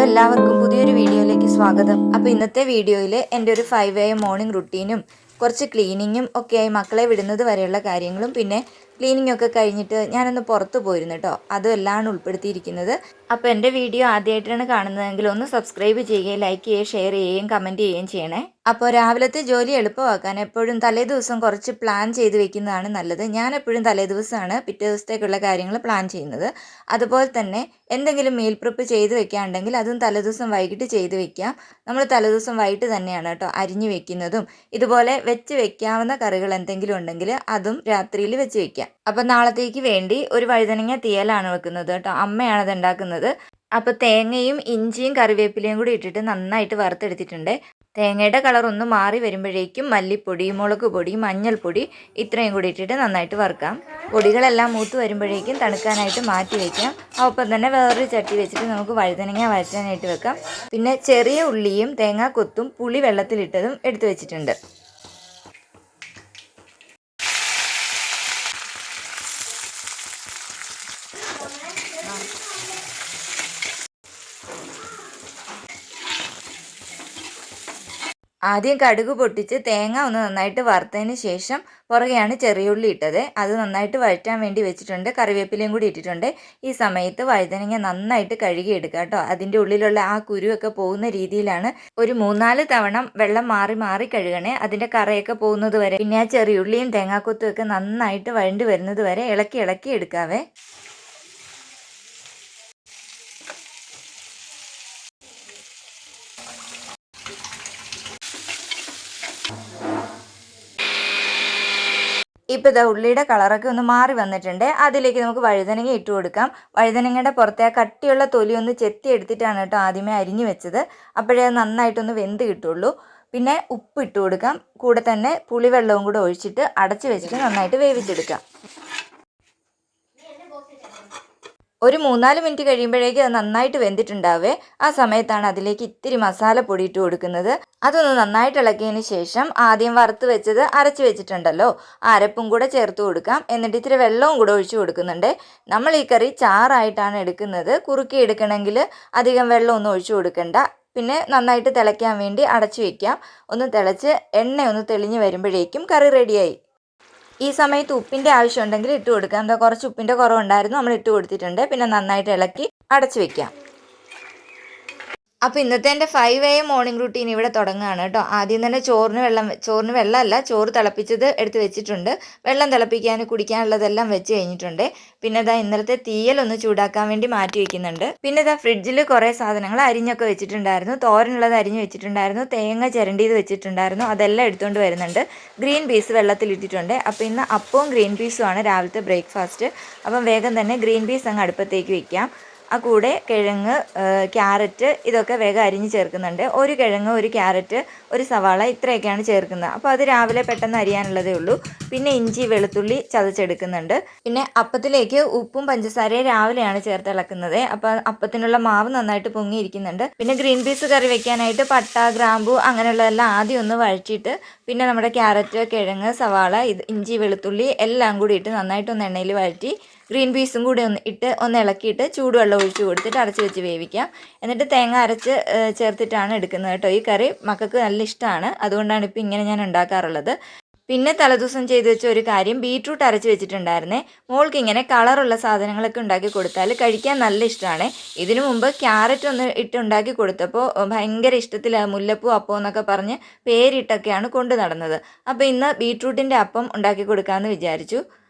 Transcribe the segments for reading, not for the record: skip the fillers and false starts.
എല്ലാവർക്കും പുതിയൊരു വീഡിയോയിലേക്ക് സ്വാഗതം. അപ്പോൾ ഇന്നത്തെ വീഡിയോയിൽ എൻ്റെ ഒരു 5 AM മോർണിംഗ് റുട്ടീനും കുറച്ച് ക്ലീനിങ്ങും ഒക്കെയായി മക്കളെ വിടുന്നത് വരെയുള്ള കാര്യങ്ങളും പിന്നെ ക്ലീനിങ് ഒക്കെ കഴിഞ്ഞിട്ട് ഞാനൊന്ന് പുറത്ത് പോയിരുന്നു കേട്ടോ. അതും എല്ലാം ഉൾപ്പെടുത്തിയിരിക്കുന്നത്. അപ്പോൾ എൻ്റെ വീഡിയോ ആദ്യമായിട്ടാണ് കാണുന്നതെങ്കിൽ ഒന്ന് സബ്സ്ക്രൈബ് ചെയ്യുകയും ലൈക്ക് ചെയ്യുകയും ഷെയർ ചെയ്യുകയും കമൻറ്റ് ചെയ്യുകയും ചെയ്യണേ. അപ്പോൾ രാവിലത്തെ ജോലി എളുപ്പമാക്കാൻ എപ്പോഴും തലേ ദിവസം കുറച്ച് പ്ലാൻ ചെയ്ത് വെക്കുന്നതാണ് നല്ലത്. ഞാൻ എപ്പോഴും തലേ ദിവസമാണ് പിറ്റേ ദിവസത്തേക്കുള്ള കാര്യങ്ങൾ പ്ലാൻ ചെയ്യുന്നത്. അതുപോലെ തന്നെ എന്തെങ്കിലും മീൽ പ്രിപ്പ് ചെയ്ത് വെക്കാനുണ്ടെങ്കിൽ അതും തലേദിവസം വൈകിട്ട് ചെയ്ത് വെക്കാം. നമ്മൾ തലേദിവസം വൈകിട്ട് തന്നെയാണ് കേട്ടോ അരിഞ്ഞു വെക്കുന്നതും. ഇതുപോലെ വെച്ച് വെക്കാവുന്ന കറികൾ എന്തെങ്കിലും ഉണ്ടെങ്കിൽ അതും രാത്രിയിൽ വെച്ച് വെക്കാം. അപ്പം നാളത്തേക്ക് വേണ്ടി ഒരു വഴുതനങ്ങ തീയലാണ് വെക്കുന്നത് കേട്ടോ. അമ്മയാണത് ഉണ്ടാക്കുന്നത്. അപ്പോൾ തേങ്ങയും ഇഞ്ചിയും കറിവേപ്പിലയും കൂടി ഇട്ടിട്ട് നന്നായിട്ട് വറുത്തെടുത്തിട്ടുണ്ട്. തേങ്ങയുടെ കളർ ഒന്ന് മാറി വരുമ്പോഴേക്കും മല്ലിപ്പൊടി, മുളക് പൊടി, മഞ്ഞൾപ്പൊടി ഇത്രയും കൂടി ഇട്ടിട്ട് നന്നായിട്ട് വറുക്കാം. പൊടികളെല്ലാം മൂത്ത് വരുമ്പോഴേക്കും തണുക്കാനായിട്ട് മാറ്റി വയ്ക്കാം. ഒപ്പം തന്നെ വേറൊരു ചട്ടി വെച്ചിട്ട് നമുക്ക് വഴുതനങ്ങ വഴറ്റാനായിട്ട് വെക്കാം. പിന്നെ ചെറിയ ഉള്ളിയും തേങ്ങാക്കൊത്തും പുളി വെള്ളത്തിലിട്ടതും എടുത്തു വെച്ചിട്ടുണ്ട്. ആദ്യം കടുക് പൊട്ടിച്ച് തേങ്ങ ഒന്ന് നന്നായിട്ട് വറുത്തതിന് ശേഷം പുറകെയാണ് ചെറിയുള്ളി ഇട്ടത്. അത് നന്നായിട്ട് വഴറ്റാൻ വേണ്ടി വെച്ചിട്ടുണ്ട്. കറിവേപ്പിലയും കൂടി ഇട്ടിട്ടുണ്ട്. ഈ സമയത്ത് വഴുതനങ്ങ നന്നായിട്ട് കഴുകിയെടുക്കുക കേട്ടോ. അതിൻ്റെ ഉള്ളിലുള്ള ആ കുരുവൊക്കെ പോകുന്ന രീതിയിലാണ് ഒരു 3-4 തവണ വെള്ളം മാറി മാറി കഴുകണേ, അതിൻ്റെ കറയൊക്കെ പോകുന്നത് വരെ. പിന്നെ ആ ചെറിയുള്ളിയും തേങ്ങാക്കൊത്തും ഒക്കെ നന്നായിട്ട് വഴണ്ടി വരുന്നത് വരെ ഇളക്കി ഇളക്കി എടുക്കാവേ. ഇപ്പോൾ ഇതാ ഉള്ളിയുടെ കളറൊക്കെ ഒന്ന് മാറി വന്നിട്ടുണ്ട്. അതിലേക്ക് നമുക്ക് വഴുതനങ്ങ ഇട്ട് കൊടുക്കാം. വഴുതനങ്ങയുടെ പുറത്തെ ആ കട്ടിയുള്ള തൊലി ഒന്ന് ചെത്തി എടുത്തിട്ടാണ് കേട്ടോ ആദ്യമേ അരിഞ്ഞു വെച്ചത്. അപ്പോഴേ അത് നന്നായിട്ടൊന്ന് വെന്ത് കിട്ടുള്ളൂ. പിന്നെ ഉപ്പ് ഇട്ട് കൊടുക്കാം. കൂടെ തന്നെ പുളിവെള്ളവും കൂടെ ഒഴിച്ചിട്ട് അടച്ച് വെച്ചിട്ട് നന്നായിട്ട് വേവിച്ചെടുക്കാം. ഒരു 3-4 മിനിറ്റ് കഴിയുമ്പോഴേക്കും അത് നന്നായിട്ട് വെന്തിട്ടുണ്ടാവേ. ആ സമയത്താണ് അതിലേക്ക് ഇത്തിരി മസാലപ്പൊടി ഇട്ട് കൊടുക്കുന്നത്. അതൊന്ന് നന്നായിട്ട് ഇളക്കിയതിന് ശേഷം ആദ്യം വറുത്ത് വെച്ചത് അരച്ച് വെച്ചിട്ടുണ്ടല്ലോ, ആ അരപ്പും കൂടെ ചേർത്ത് കൊടുക്കാം. എന്നിട്ട് ഇത്തിരി വെള്ളവും കൂടെ ഒഴിച്ച് കൊടുക്കുന്നുണ്ട്. നമ്മൾ ഈ കറി ചാറായിട്ടാണ് എടുക്കുന്നത്. കുറുക്കി എടുക്കണമെങ്കിൽ അധികം വെള്ളമൊന്നും ഒഴിച്ചു കൊടുക്കണ്ട. പിന്നെ നന്നായിട്ട് തിളയ്ക്കാൻ വേണ്ടി അടച്ചു വയ്ക്കാം. ഒന്ന് തിളച്ച് എണ്ണ ഒന്ന് തെളിഞ്ഞ് വരുമ്പോഴേക്കും കറി റെഡിയായി. ഈ സമയത്ത് ഉപ്പിൻ്റെ ആവശ്യമുണ്ടെങ്കിൽ ഇട്ട് കൊടുക്കാം. എന്താ കുറച്ച് ഉപ്പിൻ്റെ കുറവുണ്ടായിരുന്നു, നമ്മൾ ഇട്ട് കൊടുത്തിട്ടുണ്ട്. പിന്നെ നന്നായിട്ട് ഇളക്കി അടച്ചു വയ്ക്കാം. അപ്പോൾ ഇന്നത്തെ എൻ്റെ 5 AM മോർണിംഗ് റുട്ടീൻ ഇവിടെ തുടങ്ങുകയാണ് കേട്ടോ. ആദ്യം തന്നെ ചോറിന് വെള്ളമല്ല, ചോറ് തിളപ്പിച്ചത് എടുത്ത് വെച്ചിട്ടുണ്ട്. വെള്ളം തിളപ്പിക്കാൻ കുടിക്കാനുള്ളതെല്ലാം വെച്ച് കഴിഞ്ഞിട്ടുണ്ട്. പിന്നെ ഇതാ ഇന്നലത്തെ തീയലൊന്ന് ചൂടാക്കാൻ വേണ്ടി മാറ്റി വയ്ക്കുന്നുണ്ട്. പിന്നെ ഇതാ ഫ്രിഡ്ജിൽ കുറേ സാധനങ്ങൾ അരിഞ്ഞൊക്കെ വെച്ചിട്ടുണ്ടായിരുന്നു. തോരനുള്ളത് അരിഞ്ഞ് വെച്ചിട്ടുണ്ടായിരുന്നു. തേങ്ങ ചിരണ്ടിയത് വെച്ചിട്ടുണ്ടായിരുന്നു. അതെല്ലാം എടുത്തുകൊണ്ട് വരുന്നുണ്ട്. ഗ്രീൻ പീസ് വെള്ളത്തിലിട്ടിട്ടുണ്ട്. അപ്പോൾ ഇന്ന് അപ്പവും ഗ്രീൻ പീസുമാണ് രാവിലത്തെ ബ്രേക്ക്ഫാസ്റ്റ്. അപ്പം വേഗം തന്നെ ഗ്രീൻ പീസ് അങ്ങ് അടുപ്പത്തേക്ക് വയ്ക്കാം. ആ കൂടെ കിഴങ്ങ്, ക്യാരറ്റ് ഇതൊക്കെ വേഗം അരിഞ്ഞ് ചേർക്കുന്നുണ്ട്. ഒരു കിഴങ്ങ്, ഒരു ക്യാരറ്റ്, ഒരു സവാള ഇത്രയൊക്കെയാണ് ചേർക്കുന്നത്. അപ്പോൾ അത് രാവിലെ പെട്ടെന്ന് അരിയാനുള്ളതേ ഉള്ളൂ. പിന്നെ ഇഞ്ചി, വെളുത്തുള്ളി ചതച്ചെടുക്കുന്നുണ്ട്. പിന്നെ അപ്പത്തിലേക്ക് ഉപ്പും പഞ്ചസാരയും രാവിലെയാണ് ചേർത്ത് ഇളക്കുന്നത്. അപ്പോൾ അപ്പത്തിനുള്ള മാവ് നന്നായിട്ട് പൊങ്ങിയിരിക്കുന്നുണ്ട്. പിന്നെ ഗ്രീൻ പീസ് കറി വെക്കാനായിട്ട് പട്ട, ഗ്രാമ്പു അങ്ങനെയുള്ളതെല്ലാം ആദ്യം ഒന്ന് വഴറ്റിയിട്ട് പിന്നെ നമ്മുടെ ക്യാരറ്റ്, കിഴങ്ങ്, സവാള, ഇഞ്ചി, വെളുത്തുള്ളി എല്ലാം കൂടി ഇട്ട് നന്നായിട്ടൊന്ന് എണ്ണയിൽ വഴറ്റി ഗ്രീൻ പീസും കൂടി ഒന്ന് ഇളക്കിയിട്ട് ചൂടുവെള്ളം ഒഴിച്ച് കൊടുത്തിട്ട് അടച്ച് വെച്ച് വേവിക്കാം. എന്നിട്ട് തേങ്ങ അരച്ച് ചേർത്തിട്ടാണ് എടുക്കുന്നത് കേട്ടോ. ഈ കറി മക്കൾക്ക് നല്ല ഇഷ്ടമാണ്. അതുകൊണ്ടാണ് ഇപ്പോൾ ഇങ്ങനെ ഞാൻ ഉണ്ടാക്കാറുള്ളത്. പിന്നെ തലേദിവസം ചെയ്ത് വെച്ച ഒരു കാര്യം, ബീട്രൂട്ട് അരച്ച് വെച്ചിട്ടുണ്ടായിരുന്നേ. മോൾക്ക് ഇങ്ങനെ കളറുള്ള സാധനങ്ങളൊക്കെ ഉണ്ടാക്കി കൊടുത്താൽ കഴിക്കാൻ നല്ല ഇഷ്ടമാണ്. ഇതിനു മുമ്പ് ക്യാരറ്റ് ഒന്ന് ഇട്ട് ഉണ്ടാക്കി കൊടുത്തപ്പോൾ ഭയങ്കര ഇഷ്ടത്തിൽ മുല്ലപ്പൂ അപ്പം എന്നൊക്കെ പറഞ്ഞ് പേരിട്ടൊക്കെയാണ് കൊണ്ടു നടന്നത്. അപ്പോൾ ഇന്ന് ബീട്രൂട്ടിൻ്റെ അപ്പം ഉണ്ടാക്കി കൊടുക്കാമെന്ന് വിചാരിച്ചു.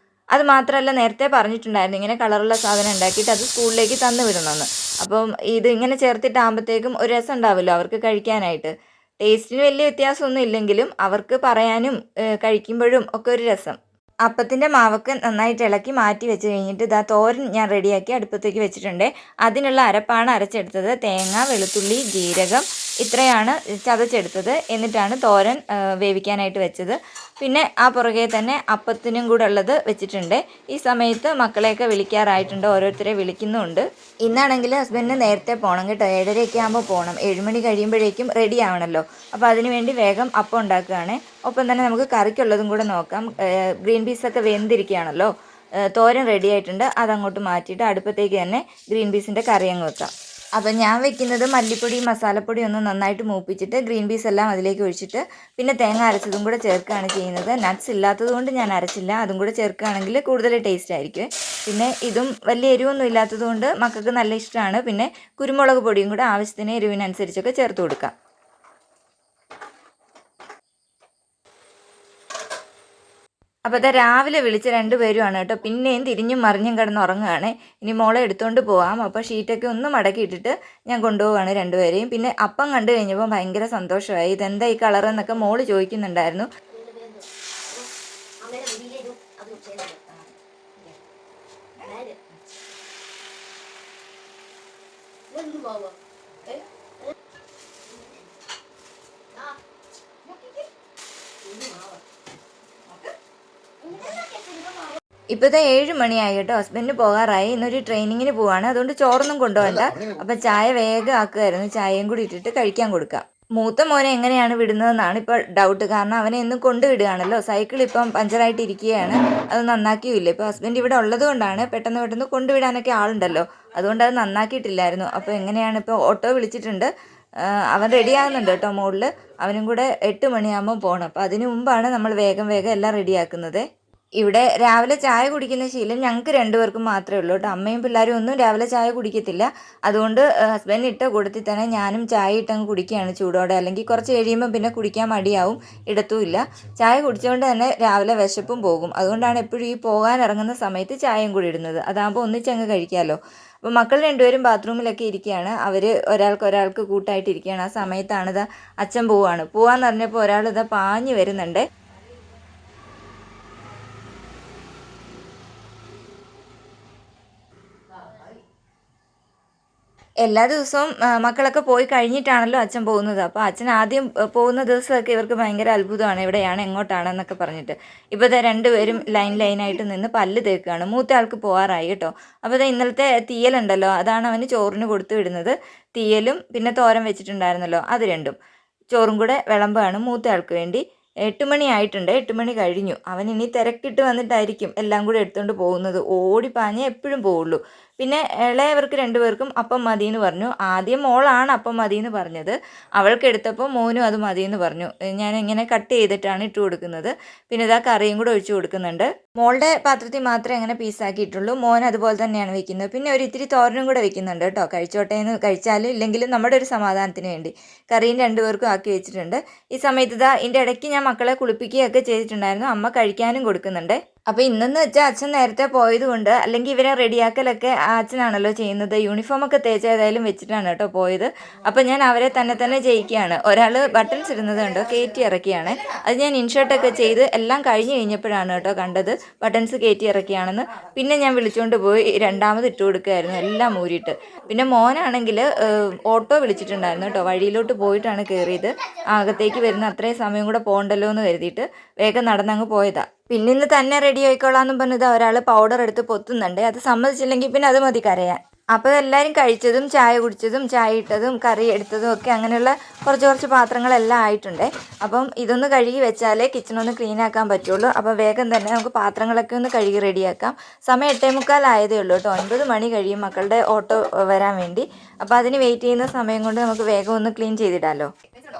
അത് മാത്രമല്ല, നേരത്തെ പറഞ്ഞിട്ടുണ്ടായിരുന്നു ഇങ്ങനെ കളറുള്ള സാധനം ഉണ്ടാക്കിയിട്ട് അത് സ്കൂളിലേക്ക് തന്നു വിടണമെന്ന്. അപ്പം ഇത് ഇങ്ങനെ ചേർത്തിട്ടാകുമ്പോഴത്തേക്കും ഒരു രസം ഉണ്ടാവുമല്ലോ അവർക്ക് കഴിക്കാനായിട്ട്. ടേസ്റ്റിന് വലിയ വ്യത്യാസമൊന്നും ഇല്ലെങ്കിലും അവർക്ക് പറയാനും കഴിക്കുമ്പോഴും ഒക്കെ ഒരു രസം. അപ്പത്തിൻ്റെ മാവൊക്കെ നന്നായിട്ട് ഇളക്കി മാറ്റി വെച്ച് കഴിഞ്ഞിട്ട് ഇതാ തോരൻ ഞാൻ റെഡിയാക്കി അടുപ്പത്തേക്ക് വെച്ചിട്ടുണ്ട്. അതിനുള്ള അരപ്പാണ് അരച്ചെടുത്തത്. തേങ്ങ, വെളുത്തുള്ളി, ജീരകം ഇത്രയാണ് ചതച്ചെടുത്തത്. എന്നിട്ടാണ് തോരൻ വേവിക്കാനായിട്ട് വെച്ചത്. പിന്നെ ആ പുറകെ തന്നെ അപ്പത്തിനും കൂടെ ഉള്ളത് വെച്ചിട്ടുണ്ട്. ഈ സമയത്ത് മക്കളെയൊക്കെ വിളിക്കാറായിട്ടുണ്ട്, ഓരോരുത്തരെ വിളിക്കുന്നുമുണ്ട്. ഇന്നാണെങ്കിൽ ഹസ്ബൻഡിന് നേരത്തെ പോകണം കേട്ടോ. 7:30 ആകുമ്പോൾ പോകണം. 7 മണി കഴിയുമ്പോഴേക്കും റെഡി ആവണമല്ലോ. അപ്പോൾ അതിനുവേണ്ടി വേഗം അപ്പം ഉണ്ടാക്കുകയാണ്. ഒപ്പം തന്നെ നമുക്ക് കറിക്കുള്ളതും കൂടെ നോക്കാം. ഗ്രീൻ പീസൊക്കെ വെന്തിരിക്കുകയാണല്ലോ. തോരൻ റെഡി ആയിട്ടുണ്ട്. അതങ്ങോട്ട് മാറ്റിയിട്ട് അടുപ്പത്തേക്ക് തന്നെ ഗ്രീൻ പീസിൻ്റെ കറി അങ്ങ് വെക്കാം. അപ്പം ഞാൻ വെക്കുന്നത് മല്ലിപ്പൊടി മസാലപ്പൊടി ഒന്ന് നന്നായിട്ട് മൂപ്പിച്ചിട്ട് ഗ്രീൻ പീസ് എല്ലാം അതിലേക്ക് ഒഴിച്ചിട്ട് പിന്നെ തേങ്ങ അരച്ചതും കൂടെ ചേർക്കുകയാണ് ചെയ്യുന്നത്. നട്ട്സ് ഇല്ലാത്തത് കൊണ്ട് ഞാൻ അരച്ചില്ല, അതും കൂടെ ചേർക്കുകയാണെങ്കിൽ കൂടുതൽ ടേസ്റ്റ് ആയിരിക്കും. പിന്നെ ഇതും വലിയ എരിവൊന്നും ഇല്ലാത്തത് കൊണ്ട് മക്കൾക്ക് നല്ല ഇഷ്ടമാണ്. പിന്നെ കുരുമുളക് പൊടിയും കൂടെ ആവശ്യത്തിന് എരിവിനനുസരിച്ചൊക്കെ ചേർത്ത് കൊടുക്കാം. അപ്പോൾ അതാ രാവിലെ വിളിച്ച രണ്ടുപേരുമാണ് കേട്ടോ. പിന്നെയും തിരിഞ്ഞും മറിഞ്ഞും കിടന്ന് ഉറങ്ങുകയാണ്. ഇനി മോളെ എടുത്തുകൊണ്ട് പോകാം. അപ്പോൾ ഷീറ്റൊക്കെ ഒന്ന് മടക്കി ഇട്ടിട്ട് ഞാൻ കൊണ്ടുപോവുകയാണ് രണ്ടുപേരെയും. പിന്നെ അപ്പം കണ്ടു കഴിഞ്ഞപ്പോൾ ഭയങ്കര സന്തോഷമായി. ഇതെന്താ ഈ കളർ എന്നൊക്കെ മോള് ചോദിക്കുന്നുണ്ടായിരുന്നു. ഇപ്പോഴത്തെ 7 മണിയായി കേട്ടോ. ഹസ്ബൻഡ് പോകാറായി. ഇന്നൊരു ട്രെയിനിങ്ങിന് പോവാണ്, അതുകൊണ്ട് ചോറൊന്നും കൊണ്ടുപോകണ്ട. അപ്പം ചായ വേഗം ആക്കുമായിരുന്നു. ചായയും കൂടി ഇട്ടിട്ട് കഴിക്കാൻ കൊടുക്കാം. മൂത്ത മോനെ എങ്ങനെയാണ് വിടുന്നതെന്നാണ് ഇപ്പോൾ ഡൗട്ട്. കാരണം അവനെ എന്നും കൊണ്ടുവിടുകയാണല്ലോ. സൈക്കിൾ ഇപ്പം പഞ്ചറായിട്ട് ഇരിക്കുകയാണ്, അത് നന്നാക്കിയില്ല. ഇപ്പോൾ ഹസ്ബൻഡ് ഇവിടെ ഉള്ളത് കൊണ്ടാണ് പെട്ടെന്ന് കൊണ്ടുവിടാനൊക്കെ ആളുണ്ടല്ലോ, അതുകൊണ്ട് അത് നന്നാക്കിയിട്ടില്ലായിരുന്നു. അപ്പോൾ എങ്ങനെയാണ് ഇപ്പോൾ ഓട്ടോ വിളിച്ചിട്ടുണ്ട്. അവൻ റെഡിയാകുന്നുണ്ട് കേട്ടോ മുകളിൽ. അവനും കൂടെ 8 മണിയാകുമ്പോൾ പോകണം. അപ്പോൾ അതിന് മുമ്പാണ് നമ്മൾ വേഗം എല്ലാം റെഡിയാക്കുന്നത്. ഇവിടെ രാവിലെ ചായ കുടിക്കുന്ന ശീലം ഞങ്ങൾക്ക് രണ്ടുപേർക്കും മാത്രമേ ഉള്ളൂ കേട്ടോ. അമ്മയും പിള്ളേരും ഒന്നും രാവിലെ ചായ കുടിക്കത്തില്ല. അതുകൊണ്ട് ഹസ്ബൻഡ് ഇട്ട കൂട്ടത്തിൽ തന്നെ ഞാനും ചായ ഇട്ടങ്ങ് കുടിക്കുകയാണ് ചൂടോടെ. അല്ലെങ്കിൽ കുറച്ച് കഴിയുമ്പോൾ പിന്നെ കുടിക്കാൻ മടിയാവും, ഇടത്തുമില്ല. ചായ കുടിച്ചുകൊണ്ട് തന്നെ രാവിലെ വിശപ്പും പോകും. അതുകൊണ്ടാണ് എപ്പോഴും ഈ പോകാൻ ഇറങ്ങുന്ന സമയത്ത് ചായയും കൂടി ഇടുന്നത്. അതാകുമ്പോൾ ഒന്നിച്ചങ്ങ് കഴിക്കാമല്ലോ. അപ്പോൾ മക്കൾ രണ്ടുപേരും ബാത്റൂമിലൊക്കെ ഇരിക്കുകയാണ്. അവർ ഒരാൾക്ക് കൂട്ടായിട്ടിരിക്കുകയാണ്. ആ സമയത്താണിത് അച്ഛൻ പോവാന്ന് പറഞ്ഞപ്പോൾ ഒരാൾ ഇതാ പാഞ്ഞ് വരുന്നുണ്ട്. എല്ലാ ദിവസവും മക്കളൊക്കെ പോയി കഴിഞ്ഞിട്ടാണല്ലോ അച്ഛൻ പോകുന്നത്. അപ്പോൾ അച്ഛൻ ആദ്യം പോകുന്ന ദിവസമൊക്കെ ഇവർക്ക് ഭയങ്കര അത്ഭുതമാണ്, എവിടെയാണ് എങ്ങോട്ടാണെന്നൊക്കെ പറഞ്ഞിട്ട്. ഇപ്പോൾ രണ്ടുപേരും ലൈനായിട്ട് നിന്ന് പല്ല് തേക്കുകയാണ്. മൂത്ത ആൾക്ക് പോകാറായി കേട്ടോ. അപ്പോൾ ഇന്നലത്തെ തീയലുണ്ടല്ലോ, അതാണ് അവന് ചോറിന് കൊടുത്തു വിടുന്നത്. തീയലും പിന്നെ തോരൻ വെച്ചിട്ടുണ്ടായിരുന്നല്ലോ, അത് രണ്ടും. ചോറും കൂടെ വിളമ്പാണ് മൂത്ത ആൾക്ക് വേണ്ടി. 8 മണി ആയിട്ടുണ്ട്, 8 മണി കഴിഞ്ഞു. അവൻ ഇനി തിരക്കിട്ട് വന്നിട്ടായിരിക്കും എല്ലാം കൂടെ എടുത്തുകൊണ്ട് പോകുന്നത്. ഓടിപ്പാഞ്ഞേ എപ്പോഴും പോവുള്ളൂ. പിന്നെ ഇളയവർക്ക് രണ്ടുപേർക്കും അപ്പം മതിയെന്ന് പറഞ്ഞു. ആദ്യം മോളാണ് അപ്പം മതിയെന്ന് പറഞ്ഞത്. അവൾക്ക് എടുത്തപ്പോൾ മോനും അത് മതിയെന്ന് പറഞ്ഞു. ഞാൻ ഇങ്ങനെ കട്ട് ചെയ്തിട്ടാണ് ഇട്ട് കൊടുക്കുന്നത്. പിന്നെ ഇതാ കറിയും കൂടെ ഒഴിച്ചു കൊടുക്കുന്നുണ്ട്. മോളുടെ പാത്രത്തിൽ മാത്രമേ അങ്ങനെ പീസാക്കിയിട്ടുള്ളൂ. മോൻ അതുപോലെ തന്നെയാണ് വെക്കുന്നത്. പിന്നെ ഒരു ഇത്തിരി തോരനും കൂടെ വെക്കുന്നുണ്ട് കേട്ടോ. കഴിച്ചോട്ടേന്ന്, കഴിച്ചാലും ഇല്ലെങ്കിലും നമ്മുടെ ഒരു സമാധാനത്തിന് വേണ്ടി കറിയും രണ്ടുപേർക്കും ആക്കി വെച്ചിട്ടുണ്ട്. ഈ സമയത്ത് ഇതാ ഇതിൻ്റെ ഇടയ്ക്ക് ഞാൻ മക്കളെ കുളിപ്പിക്കുകയൊക്കെ ചെയ്തിട്ടുണ്ടായിരുന്നു. അമ്മ കഴിക്കാനും കൊടുക്കുന്നുണ്ട്. അപ്പോൾ ഇന്നെന്ന് വെച്ചാൽ അച്ഛൻ നേരത്തെ പോയത് കൊണ്ട്, അല്ലെങ്കിൽ ഇവരെ റെഡിയാക്കലൊക്കെ അച്ഛനാണല്ലോ ചെയ്യുന്നത്. യൂണിഫോമൊക്കെ തേച്ച് ഏതായാലും വെച്ചിട്ടാണ് കേട്ടോ പോയത്. അപ്പോൾ ഞാൻ അവരെ തന്നെ ചെയ്യിക്കുകയാണ്. ഒരാൾ ബട്ടൺസ് ഇടുന്നത് കണ്ടോ, കയറ്റി ഇറക്കിയാണ്. അത് ഞാൻ ഇൻഷർട്ടൊക്കെ ചെയ്ത് എല്ലാം കഴിഞ്ഞ് കഴിഞ്ഞപ്പോഴാണ് കേട്ടോ കണ്ടത് ബട്ടൺസ് കയറ്റി ഇറക്കിയാണെന്ന്. പിന്നെ ഞാൻ വിളിച്ചുകൊണ്ട് പോയി രണ്ടാമത് ഇട്ട് കൊടുക്കുകയായിരുന്നു, എല്ലാം ഊരിയിട്ട്. പിന്നെ മോനാണെങ്കിൽ ഓട്ടോ വിളിച്ചിട്ടുണ്ടായിരുന്നു കേട്ടോ. വഴിയിലോട്ട് പോയിട്ടാണ് കയറിയത്. അകത്തേക്ക് വരുന്ന അത്രയും സമയം കൂടെ പോകണ്ടല്ലോ എന്ന് കരുതിയിട്ട് വേഗം നടന്നങ്ങ് പോയതാണ്. പിന്നെ ഇന്ന് തന്നെ റെഡി ആയിക്കോളാമെന്നും പറഞ്ഞത് ഒരാൾ പൗഡർ എടുത്ത് പൊത്തുന്നുണ്ട്. അത് സമ്മതിച്ചില്ലെങ്കിൽ പിന്നെ അത് മതി കരയാൻ. അപ്പോൾ എല്ലാവരും കഴിച്ചതും ചായ കുടിച്ചതും ചായ ഇട്ടതും കറി എടുത്തതും ഒക്കെ അങ്ങനെയുള്ള കുറച്ച് പാത്രങ്ങളെല്ലാം ആയിട്ടുണ്ട്. അപ്പം ഇതൊന്ന് കഴുകി വെച്ചാലേ കിച്ചണൊന്ന് ക്ലീൻ ആക്കാൻ പറ്റുള്ളൂ. അപ്പോൾ വേഗം തന്നെ നമുക്ക് പാത്രങ്ങളൊക്കെ ഒന്ന് കഴുകി റെഡിയാക്കാം. സമയം 8:45 ആയതേ ഉള്ളൂ കേട്ടോ. 9 മണി കഴിയും മക്കളുടെ ഓട്ടോ വരാൻ വേണ്ടി. അപ്പോൾ അതിന് വെയിറ്റ് ചെയ്യുന്ന സമയം കൊണ്ട് നമുക്ക് വേഗം ഒന്ന് ക്ലീൻ ചെയ്തിടാമല്ലോ.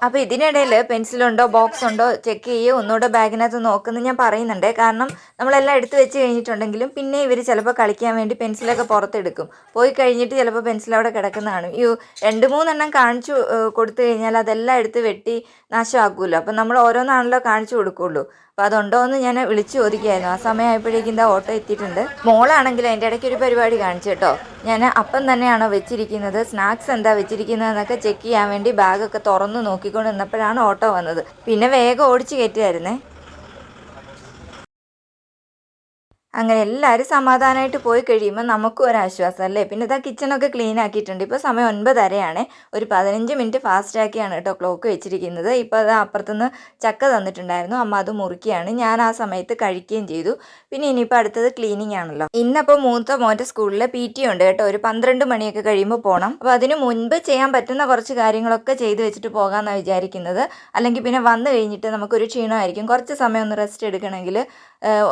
അപ്പോൾ ഇതിനിടയിൽ പെൻസിലുണ്ടോ ബോക്സ് ഉണ്ടോ ചെക്ക് ചെയ്യുക, ഒന്നുകൂടെ ബാഗിനകത്ത് നോക്കുന്നത് ഞാൻ പറയുന്നുണ്ട്. കാരണം നമ്മളെല്ലാം എടുത്ത് വെച്ച് കഴിഞ്ഞിട്ടുണ്ടെങ്കിലും പിന്നെ ഇവർ ചിലപ്പോൾ കളിക്കാൻ വേണ്ടി പെൻസിലൊക്കെ പുറത്തെടുക്കും. പോയി കഴിഞ്ഞിട്ട് ചിലപ്പോൾ പെൻസിൽ അവിടെ കിടക്കുന്നതാണ്. 2-3 എണ്ണം കാണിച്ചു കൊടുത്തു കഴിഞ്ഞാൽ അതെല്ലാം എടുത്ത് വെട്ടി നാശമാക്കുമല്ലോ. അപ്പം നമ്മൾ ഓരോന്നാണല്ലോ കാണിച്ചു കൊടുക്കുകയുള്ളൂ. അപ്പോൾ അതുണ്ടോ എന്ന് ഞാൻ വിളിച്ചു ചോദിക്കുകയായിരുന്നു. ആ സമയമായപ്പോഴേക്കും എന്താ ഓട്ടോ എത്തിയിട്ടുണ്ട്. മോളാണെങ്കിൽ അതിൻ്റെ ഇടയ്ക്ക് ഒരു പരിപാടി കാണിച്ചു കേട്ടോ. ഞാൻ അപ്പം തന്നെയാണോ വെച്ചിരിക്കുന്നത്, സ്നാക്സ് എന്താ വെച്ചിരിക്കുന്നതെന്നൊക്കെ ചെക്ക് ചെയ്യാൻ വേണ്ടി ബാഗൊക്കെ തുറന്ന് നോക്കിക്കൊണ്ട് നിന്നപ്പോഴാണ് ഓട്ടോ വന്നത്. പിന്നെ വേഗം ഓടിച്ച് കയറ്റുമായിരുന്നേ. അങ്ങനെ എല്ലാവരും സമാധാനമായിട്ട് പോയി കഴിയുമ്പോൾ നമുക്കും ഒരാശ്വാസം അല്ലേ. പിന്നെ ഇതാ കിച്ചണൊക്കെ ക്ലീൻ ആക്കിയിട്ടുണ്ട്. ഇപ്പോൾ സമയം 9:30 ഒരു 15 മിനിറ്റ് ഫാസ്റ്റാക്കിയാണ് കേട്ടോ ക്ലോക്ക് വെച്ചിരിക്കുന്നത്. ഇപ്പോൾ അത് അപ്പുറത്തുനിന്ന് ചക്ക തന്നിട്ടുണ്ടായിരുന്നു, അമ്മ അത് മുറിക്കുകയാണ്. ഞാൻ ആ സമയത്ത് കഴിക്കുകയും ചെയ്തു. പിന്നെ ഇനിയിപ്പോൾ അടുത്തത് ക്ലീനിങ് ആണല്ലോ. ഇന്നപ്പോൾ മൂത്ത മോൻ്റെ സ്കൂളിൽ PT ഉണ്ട് കേട്ടോ. ഒരു 12 മണിയൊക്കെ കഴിയുമ്പോൾ പോകണം. അപ്പോൾ അതിന് മുൻപ് ചെയ്യാൻ പറ്റുന്ന കുറച്ച് കാര്യങ്ങളൊക്കെ ചെയ്ത് വെച്ചിട്ട് പോകാമെന്നാണ് വിചാരിക്കുന്നത്. അല്ലെങ്കിൽ പിന്നെ വന്നു കഴിഞ്ഞിട്ട് നമുക്കൊരു ക്ഷീണമായിരിക്കും. കുറച്ച് സമയം ഒന്ന് റെസ്റ്റ് എടുക്കണമെങ്കിൽ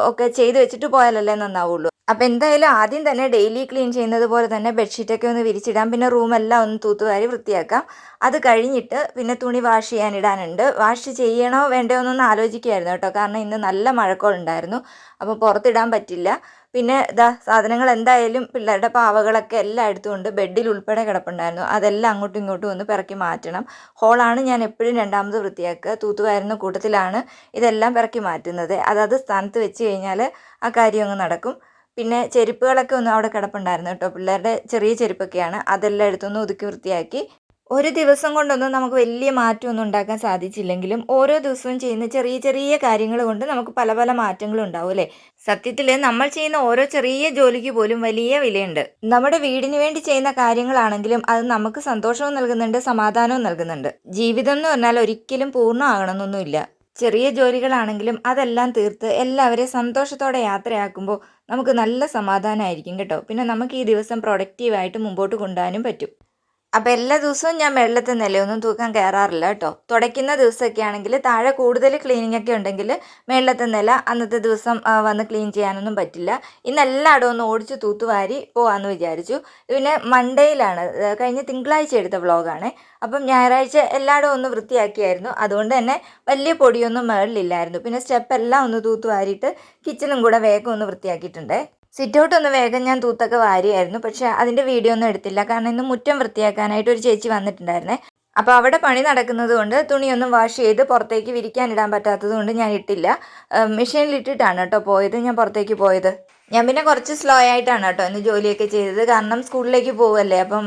ഒക്കെ ചെയ്ത് വെച്ചിട്ട് പോയാലല്ലേ നന്നാവുള്ളൂ. അപ്പോൾ എന്തായാലും ആദ്യം തന്നെ ഡെയിലി ക്ലീൻ ചെയ്യുന്നത് പോലെ തന്നെ ബെഡ്ഷീറ്റൊക്കെ ഒന്ന് വിരിച്ചിടാം. പിന്നെ റൂമെല്ലാം ഒന്ന് തൂത്തുവാരി വൃത്തിയാക്കാം. അത് കഴിഞ്ഞിട്ട് പിന്നെ തുണി വാഷ് ചെയ്യാനിടാനുണ്ട്. വാഷ് ചെയ്യണോ വേണ്ടയോ എന്നൊന്ന് ആലോചിക്കുകയായിരുന്നു കേട്ടോ. കാരണം ഇന്ന് നല്ല മഴക്കോളുണ്ടായിരുന്നു. അപ്പോൾ പുറത്തിടാൻ പറ്റില്ല. പിന്നെ ഇതാ സാധനങ്ങൾ എന്തായാലും പിള്ളേരുടെ പാവകളൊക്കെ എല്ലാം എടുത്തുകൊണ്ട് ബെഡിൽ ഉൾപ്പെടെ കിടപ്പുണ്ടായിരുന്നു. അതെല്ലാം അങ്ങോട്ടും ഇങ്ങോട്ടും ഒന്ന് പിറക്കി മാറ്റണം. ഹോളാണ് ഞാൻ എപ്പോഴും രണ്ടാമത് വൃത്തിയാക്കുക. തൂത്തുവാരുന്ന കൂട്ടത്തിലാണ് ഇതെല്ലാം പിറക്കി മാറ്റുന്നത്. അതത് സ്ഥാനത്ത് വെച്ച് കഴിഞ്ഞാൽ ആ കാര്യം അങ്ങ് നടക്കും. പിന്നെ ചെരുപ്പുകളൊക്കെ ഒന്ന് അവിടെ കിടപ്പുണ്ടായിരുന്നു കേട്ടോ. പിള്ളേരുടെ ചെറിയ ചെരുപ്പൊക്കെയാണ്. അതെല്ലാം എടുത്തൊന്ന് ഒതുക്കി വൃത്തിയാക്കി. ഒരു ദിവസം കൊണ്ടൊന്നും നമുക്ക് വലിയ മാറ്റമൊന്നും ഉണ്ടാക്കാൻ സാധിച്ചില്ലെങ്കിലും ഓരോ ദിവസവും ചെയ്യുന്ന ചെറിയ ചെറിയ കാര്യങ്ങൾ കൊണ്ട് നമുക്ക് പല പല മാറ്റങ്ങളും ഉണ്ടാവും അല്ലേ. സത്യത്തിൽ നമ്മൾ ചെയ്യുന്ന ഓരോ ചെറിയ ജോലിക്ക് പോലും വലിയ വിലയുണ്ട്. നമ്മുടെ വീടിന് വേണ്ടി ചെയ്യുന്ന കാര്യങ്ങളാണെങ്കിലും അത് നമുക്ക് സന്തോഷവും നൽകുന്നുണ്ട്, സമാധാനവും നൽകുന്നുണ്ട്. ജീവിതം എന്ന് പറഞ്ഞാൽ ഒരിക്കലും പൂർണ്ണമാകണമെന്നൊന്നുമില്ല. ചെറിയ ജോലികളാണെങ്കിലും അതെല്ലാം തീർത്ത് എല്ലാവരെയും സന്തോഷത്തോടെ യാത്രയാക്കുമ്പോൾ നമുക്ക് നല്ല സമാധാനമായിരിക്കും കേട്ടോ. പിന്നെ നമുക്ക് ഈ ദിവസം പ്രൊഡക്റ്റീവായിട്ട് മുമ്പോട്ട് കൊണ്ടുപോകാനും പറ്റും. അപ്പോൾ എല്ലാ ദിവസവും ഞാൻ വെള്ളത്തിൽ നിലയൊന്നും തൂക്കാൻ കയറാറില്ല കേട്ടോ. തുടയ്ക്കുന്ന ദിവസമൊക്കെ ആണെങ്കിൽ താഴെ കൂടുതൽ ക്ലീനിങ് ഒക്കെ ഉണ്ടെങ്കിൽ മേളത്തെ നില അന്നത്തെ ദിവസം വന്ന് ക്ലീൻ ചെയ്യാനൊന്നും പറ്റില്ല. ഇന്ന് എല്ലായിടവും ഒന്ന് ഓടിച്ച് തൂത്തുവാരി പോകാമെന്ന് വിചാരിച്ചു. പിന്നെ മൺഡേയിലാണ്, കഴിഞ്ഞ തിങ്കളാഴ്ച എടുത്ത വ്ളോഗാണ്. അപ്പം ഞായറാഴ്ച എല്ലായിടവും ഒന്ന് വൃത്തിയാക്കിയായിരുന്നു. അതുകൊണ്ട് തന്നെ വലിയ പൊടിയൊന്നും മേളിലില്ലായിരുന്നു. പിന്നെ സ്റ്റെപ്പെല്ലാം ഒന്ന് തൂത്തുവാരിയിട്ട് കിച്ചണും കൂടെ വേഗം ഒന്ന് വൃത്തിയാക്കിയിട്ടുണ്ട്. സിറ്റൗട്ട് ഒന്ന് വേഗം ഞാൻ തൂത്തൊക്കെ വാരിയായിരുന്നു. പക്ഷേ അതിൻ്റെ വീഡിയോ ഒന്നും എടുത്തില്ല. കാരണം ഇന്ന് മുറ്റം വൃത്തിയാക്കാനായിട്ട് ഒരു ചേച്ചി വന്നിട്ടുണ്ടായിരുന്നേ. അപ്പോൾ അവിടെ പണി നടക്കുന്നത് കൊണ്ട് തുണിയൊന്നും വാഷ് ചെയ്ത് പുറത്തേക്ക് വിരിക്കാനിടാൻ പറ്റാത്തത് കൊണ്ട് ഞാൻ ഇട്ടില്ല. മെഷീനിലിട്ടിട്ടാണ് കേട്ടോ പോയത്, ഞാൻ പുറത്തേക്ക് പോയത്. ഞാൻ പിന്നെ കുറച്ച് സ്ലോ ആയിട്ടാണ് കേട്ടോ ഇന്ന് ജോലിയൊക്കെ ചെയ്തത്. കാരണം സ്കൂളിലേക്ക് പോവല്ലേ, അപ്പം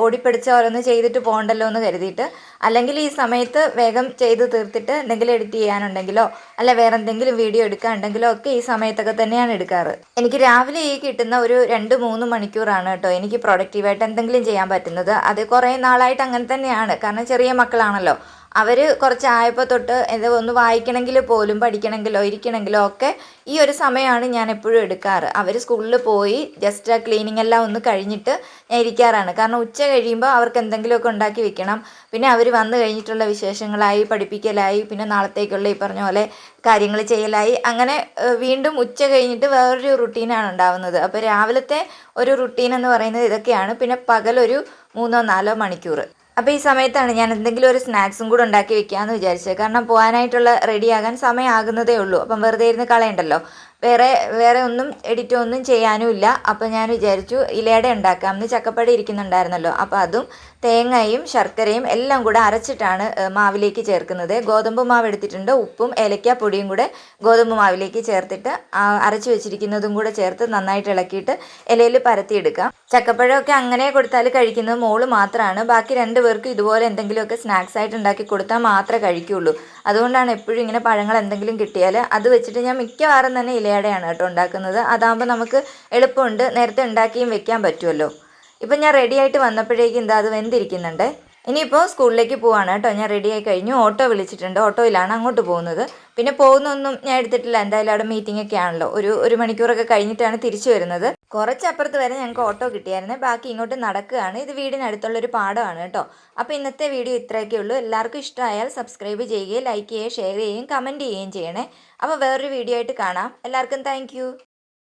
ഓടിപ്പിടിച്ച് ഓരോന്ന് ചെയ്തിട്ട് പോകണ്ടല്ലോ എന്ന് കരുതിയിട്ട്. അല്ലെങ്കിൽ ഈ സമയത്ത് വേഗം ചെയ്ത് തീർത്തിട്ട് എന്തെങ്കിലും എഡിറ്റ് ചെയ്യാനുണ്ടെങ്കിലോ അല്ല വേറെ എന്തെങ്കിലും വീഡിയോ എടുക്കാനുണ്ടെങ്കിലോ ഒക്കെ ഈ സമയത്തൊക്കെ തന്നെയാണ് എടുക്കാറ്. എനിക്ക് രാവിലെ ഈ കിട്ടുന്ന ഒരു 2-3 മണിക്കൂറാണ് കേട്ടോ എനിക്ക് പ്രൊഡക്റ്റീവായിട്ട് എന്തെങ്കിലും ചെയ്യാൻ പറ്റുന്നത്. അത് കുറേ നാളായിട്ട് അങ്ങനെ തന്നെയാണ്. കാരണം ചെറിയ മക്കളാണല്ലോ, അവർ കുറച്ചായപ്പോൾ തൊട്ട് ഇത് ഒന്ന് വായിക്കണമെങ്കിൽ പോലും പഠിക്കണമെങ്കിലോ ഇരിക്കണമെങ്കിലോ ഒക്കെ ഈ ഒരു സമയമാണ് ഞാൻ എപ്പോഴും എടുക്കാറ്. അവർ സ്കൂളിൽ പോയി ജസ്റ്റ് ആ ക്ലീനിങ് എല്ലാം ഒന്ന് കഴിഞ്ഞിട്ട് ഞാൻ ഇരിക്കാറാണ്. കാരണം ഉച്ച കഴിയുമ്പോൾ അവർക്ക് എന്തെങ്കിലുമൊക്കെ ഉണ്ടാക്കി വെക്കണം. പിന്നെ അവർ വന്നു കഴിഞ്ഞിട്ടുള്ള വിശേഷങ്ങളായി, പഠിപ്പിക്കലായി, പിന്നെ നാളത്തേക്കുള്ള ഈ പറഞ്ഞ പോലെ കാര്യങ്ങൾ ചെയ്യലായി, അങ്ങനെ വീണ്ടും ഉച്ച കഴിഞ്ഞിട്ട് വേറൊരു റുട്ടീനാണ് ഉണ്ടാവുന്നത്. അപ്പോൾ രാവിലത്തെ ഒരു റുട്ടീൻ എന്ന് പറയുന്നത് ഇതൊക്കെയാണ്. പിന്നെ പകലൊരു 3-4 മണിക്കൂർ. അപ്പോൾ ഈ സമയത്താണ് ഞാൻ എന്തെങ്കിലും ഒരു സ്നാക്സും കൂടെ ഉണ്ടാക്കി വെക്കാമെന്ന് വിചാരിച്ചത്. കാരണം പോകാനായിട്ടുള്ള റെഡിയാകാൻ സമയമാകുന്നതേ ഉള്ളൂ. അപ്പം വെറുതെ ഇരുന്ന് കളയണ്ടല്ലോ. വേറെ ഒന്നും എഡിറ്റോ ഒന്നും ചെയ്യാനും ഇല്ല. അപ്പോൾ ഞാൻ വിചാരിച്ചു ഇലയട ഉണ്ടാക്കാമെന്ന്. ചക്കപ്പഴം ഇരിക്കുന്നുണ്ടായിരുന്നല്ലോ, അപ്പോൾ അതും തേങ്ങയും ശർക്കരയും എല്ലാം കൂടെ അരച്ചിട്ടാണ് മാവിലേക്ക് ചേർക്കുന്നത്. ഗോതമ്പ് മാവ് എടുത്തിട്ടുണ്ട്, ഉപ്പും ഏലക്കാപ്പൊടിയും കൂടെ ഗോതമ്പ് മാവിലേക്ക് ചേർത്തിട്ട് അരച്ച് വെച്ചിരിക്കുന്നതും കൂടെ ചേർത്ത് നന്നായിട്ട് ഇളക്കിയിട്ട് ഇലയിൽ പരത്തിയെടുക്കാം. ചക്കപ്പഴമൊക്കെ അങ്ങനെ കൊടുത്താൽ കഴിക്കുന്നത് മോള് മാത്രമാണ്. ബാക്കി 2 പേർക്കും ഇതുപോലെ എന്തെങ്കിലുമൊക്കെ സ്നാക്സ് ആയിട്ട് ഉണ്ടാക്കി കൊടുത്താൽ മാത്രമേ കഴിക്കുകയുള്ളൂ. അതുകൊണ്ടാണ് എപ്പോഴും ഇങ്ങനെ പഴങ്ങൾ എന്തെങ്കിലും കിട്ടിയാൽ അത് വെച്ചിട്ട് ഞാൻ മിക്കവാറും തന്നെ ഇലയടയാണ് കേട്ടോ ഉണ്ടാക്കുന്നത്. അതാകുമ്പോൾ നമുക്ക് എളുപ്പമുണ്ട്, നേരത്തെ ഉണ്ടാക്കിയും വെക്കാൻ പറ്റുമല്ലോ. ഇപ്പം ഞാൻ റെഡി ആയിട്ട് വന്നപ്പോഴേക്കും എന്താ അത് വെന്തിരിക്കുന്നുണ്ട്. ഇനിയിപ്പോൾ സ്കൂളിലേക്ക് പോവാണ് കേട്ടോ. ഞാൻ റെഡിയായി കഴിഞ്ഞു. ഓട്ടോ വിളിച്ചിട്ടുണ്ട്, ഓട്ടോയിലാണ് അങ്ങോട്ട് പോകുന്നത്. പിന്നെ പോകുന്നൊന്നും ഞാൻ എടുത്തിട്ടില്ല, എന്തായാലും അവിടെ മീറ്റിംഗ് ഒക്കെ ആണല്ലോ. ഒരു മണിക്കൂറൊക്കെ കഴിഞ്ഞിട്ടാണ് തിരിച്ചു വരുന്നത്. കുറച്ചപ്പുറത്ത് വരെ ഞങ്ങൾക്ക് ഓട്ടോ കിട്ടിയായിരുന്നു, ബാക്കി ഇങ്ങോട്ട് നടക്കുകയാണ്. ഇത് വീടിനടുത്തുള്ളൊരു പാടമാണ് കേട്ടോ. അപ്പോൾ ഇന്നത്തെ വീഡിയോ ഇത്രയൊക്കെ ഉള്ളൂ. എല്ലാവർക്കും ഇഷ്ടമായാൽ സബ്സ്ക്രൈബ് ചെയ്യുകയും ലൈക്ക് ചെയ്യുകയും ഷെയർ ചെയ്യുകയും കമൻറ്റ് ചെയ്യുകയും ചെയ്യണേ. അപ്പോൾ വേറൊരു വീഡിയോ ആയിട്ട് കാണാം. എല്ലാവർക്കും താങ്ക്